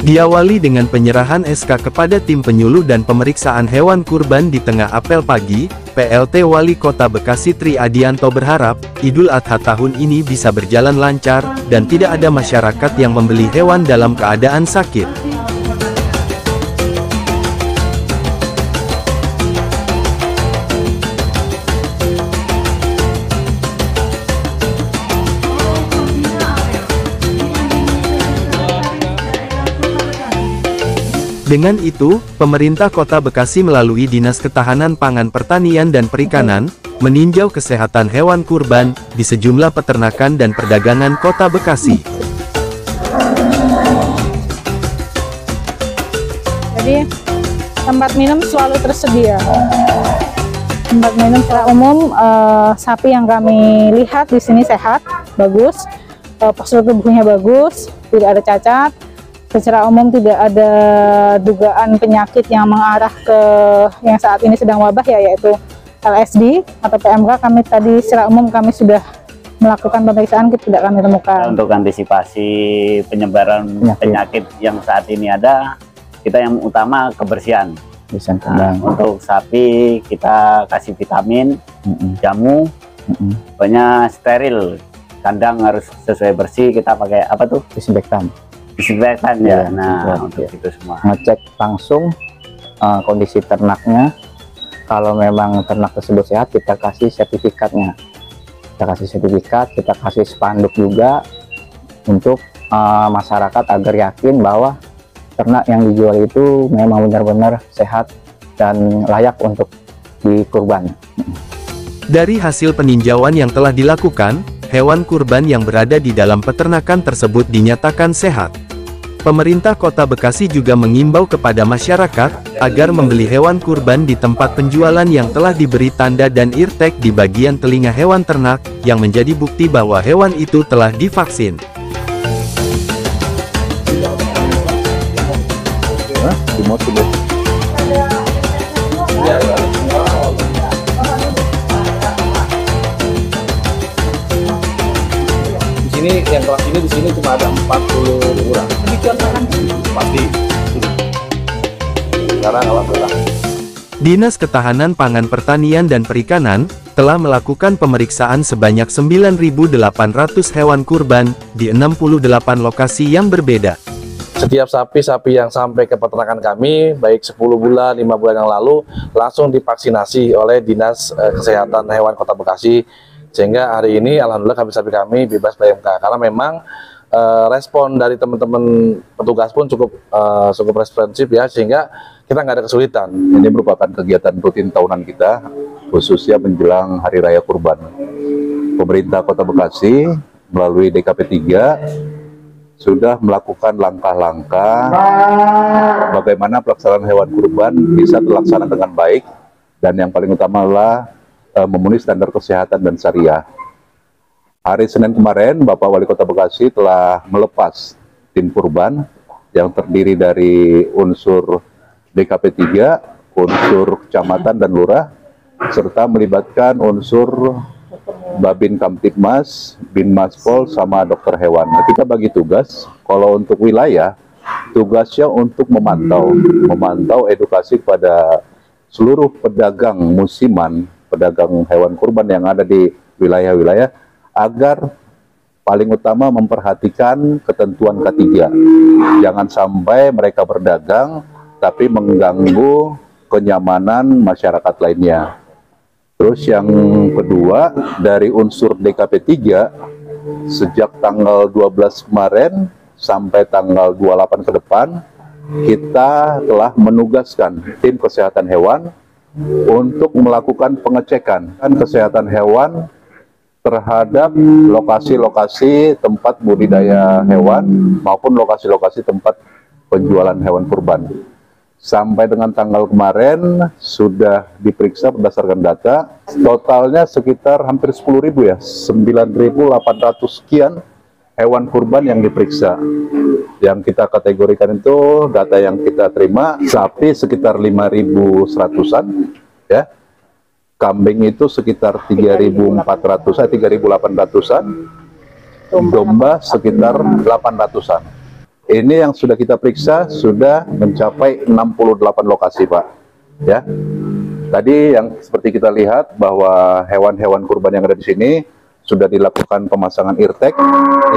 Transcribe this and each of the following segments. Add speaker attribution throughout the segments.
Speaker 1: Diawali dengan penyerahan SK kepada tim penyuluh dan pemeriksaan hewan kurban di tengah apel pagi, PLT Wali Kota Bekasi Tri Adianto berharap, Idul Adha tahun ini bisa berjalan lancar, dan tidak ada masyarakat yang membeli hewan dalam keadaan sakit. Dengan itu, pemerintah Kota Bekasi melalui Dinas Ketahanan Pangan Pertanian dan Perikanan, meninjau kesehatan hewan kurban, di sejumlah peternakan dan perdagangan Kota Bekasi.
Speaker 2: Jadi, tempat minum selalu tersedia. Tempat minum secara umum, sapi yang kami lihat di sini sehat, bagus, postur tubuhnya bagus, tidak ada cacat. Secara umum tidak ada dugaan penyakit yang mengarah ke yang saat ini sedang wabah ya, yaitu LSD atau PMK. Kami tadi secara umum kami sudah melakukan pemeriksaan, tidak kami temukan.
Speaker 3: Untuk antisipasi penyebaran penyakit yang saat ini ada, kita yang utama kebersihan. Nah, untuk sapi kita kasih vitamin, jamu, pokoknya steril. Kandang harus sesuai bersih, kita pakai apa tuh? Disinfektan ya. Nah, untuk itu semua
Speaker 4: ngecek langsung kondisi ternaknya. Kalau memang ternak tersebut sehat, kita kasih sertifikatnya, kita kasih spanduk juga untuk masyarakat agar yakin bahwa ternak yang dijual itu memang benar-benar sehat dan layak untuk dikurban.
Speaker 1: Dari hasil peninjauan yang telah dilakukan, hewan kurban yang berada di dalam peternakan tersebut dinyatakan sehat. Pemerintah Kota Bekasi juga mengimbau kepada masyarakat, agar membeli hewan kurban di tempat penjualan yang telah diberi tanda dan eartag di bagian telinga hewan ternak, yang menjadi bukti bahwa hewan itu telah divaksin.
Speaker 5: Ini yang kelas ini di sini cuma ada 40 orang. Pasti. Sekarang alhamdulillah.
Speaker 1: Dinas Ketahanan Pangan Pertanian dan Perikanan telah melakukan pemeriksaan sebanyak 9.800 hewan kurban di 68 lokasi yang berbeda.
Speaker 5: Setiap sapi-sapi yang sampai ke peternakan kami, baik 10 bulan, 5 bulan yang lalu, langsung divaksinasi oleh Dinas Kesehatan Hewan Kota Bekasi. Sehingga hari ini alhamdulillah sapi-sapi kami bebas PMK, karena memang respon dari teman-teman petugas pun cukup responsif ya, sehingga kita nggak ada kesulitan.
Speaker 6: Ini merupakan kegiatan rutin tahunan kita, khususnya menjelang Hari Raya Kurban. Pemerintah Kota Bekasi melalui DKP 3 sudah melakukan langkah-langkah bagaimana pelaksanaan hewan kurban bisa terlaksana dengan baik, dan yang paling utama adalah memenuhi standar kesehatan dan syariah. Hari Senin kemarin, Bapak Wali Kota Bekasi telah melepas tim kurban yang terdiri dari unsur DKP 3, unsur kecamatan dan lurah, serta melibatkan unsur Babin Kamtibmas, Binmaspol, sama dokter hewan. Nah, kita bagi tugas, kalau untuk wilayah, tugasnya untuk memantau edukasi kepada seluruh pedagang musiman, pedagang hewan kurban yang ada di wilayah-wilayah, agar paling utama memperhatikan ketentuan K3. Jangan sampai mereka berdagang tapi mengganggu kenyamanan masyarakat lainnya. Terus yang kedua, dari unsur DKP 3, sejak tanggal 12 kemarin sampai tanggal 28 ke depan, kita telah menugaskan tim kesehatan hewan untuk melakukan pengecekan kesehatan hewan terhadap lokasi-lokasi tempat budidaya hewan maupun lokasi-lokasi tempat penjualan hewan kurban. Sampai dengan tanggal kemarin sudah diperiksa berdasarkan data, totalnya sekitar hampir 10.000 ya, 9.800 sekian hewan kurban yang diperiksa. Yang kita kategorikan itu, data yang kita terima, sapi sekitar 5.100-an, ya. Kambing itu sekitar 3.400-an, 3.800-an, domba sekitar 800-an. Ini yang sudah kita periksa sudah mencapai 68 lokasi, Pak. Ya. Tadi yang seperti kita lihat bahwa hewan-hewan kurban yang ada di sini sudah dilakukan pemasangan eartag.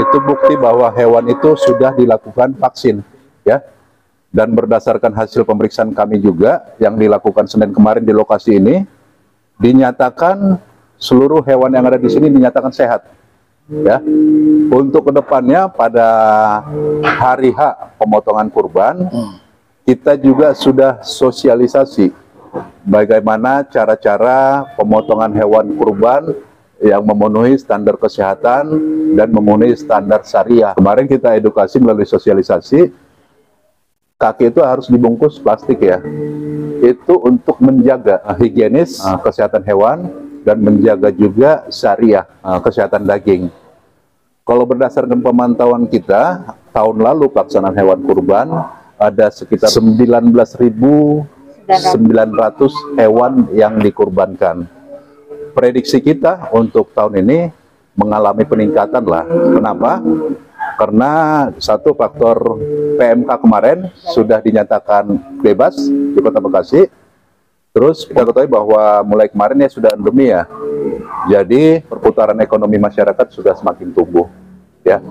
Speaker 6: Itu bukti bahwa hewan itu sudah dilakukan vaksin, ya. Dan berdasarkan hasil pemeriksaan kami juga yang dilakukan Senin kemarin di lokasi ini, dinyatakan seluruh hewan yang ada di sini dinyatakan sehat. Ya, untuk kedepannya pada hari H pemotongan kurban, kita juga sudah sosialisasi bagaimana cara-cara pemotongan hewan kurban yang memenuhi standar kesehatan dan memenuhi standar syariah. Kemarin kita edukasi melalui sosialisasi, kaki itu harus dibungkus plastik ya. Itu untuk menjaga higienis kesehatan hewan dan menjaga juga syariah kesehatan daging. Kalau berdasarkan pemantauan kita, tahun lalu pelaksanaan hewan kurban ada sekitar 19.900 hewan yang dikurbankan. Prediksi kita untuk tahun ini mengalami peningkatan lah. Kenapa? Karena satu faktor PMK kemarin sudah dinyatakan bebas di Kota Bekasi. Terus kita ketahui bahwa mulai kemarin ya sudah endemi ya. Jadi perputaran ekonomi masyarakat sudah semakin tumbuh. Ya.